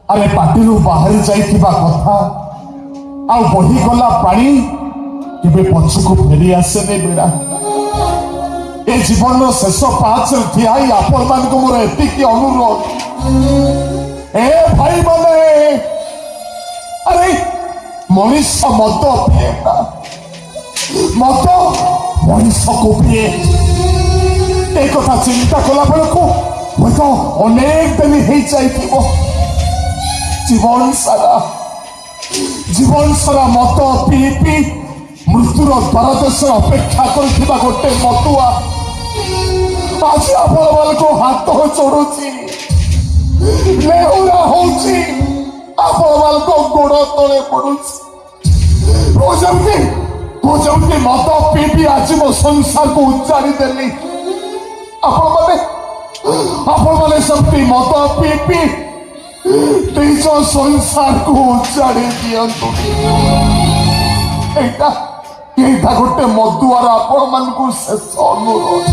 अरे पार्टी बाहरी जाइथिबा कथा आ बही गला पानी केबे पछकु फेरी आसे ने बेड़ा ए जीवन शेष पाँच ठियाई आपण मान को मोर एतिकी अनुरोध ए भाई माने अरे मनीष मत पिए मत मनीष को पिए एक कथा चिंता कला बेलू हूँ तो अनेक दिन हो जाइथिबो जीवन सारा मत पी पी मृत्युर द्वारदेश अपेक्षा कर गोटे मतुआ आज आपण को हाथ चढ़ुची लेहुरा होची आपण को गोड़ तले पड़ुची जमती मत पी पी आज मो संसार को उच्चारी देली आपण माने सबती मत पी पी निज संसार को उच्चारी दियंतु एटा गोटे मधुआर आपण मान को शेष अनुरोध।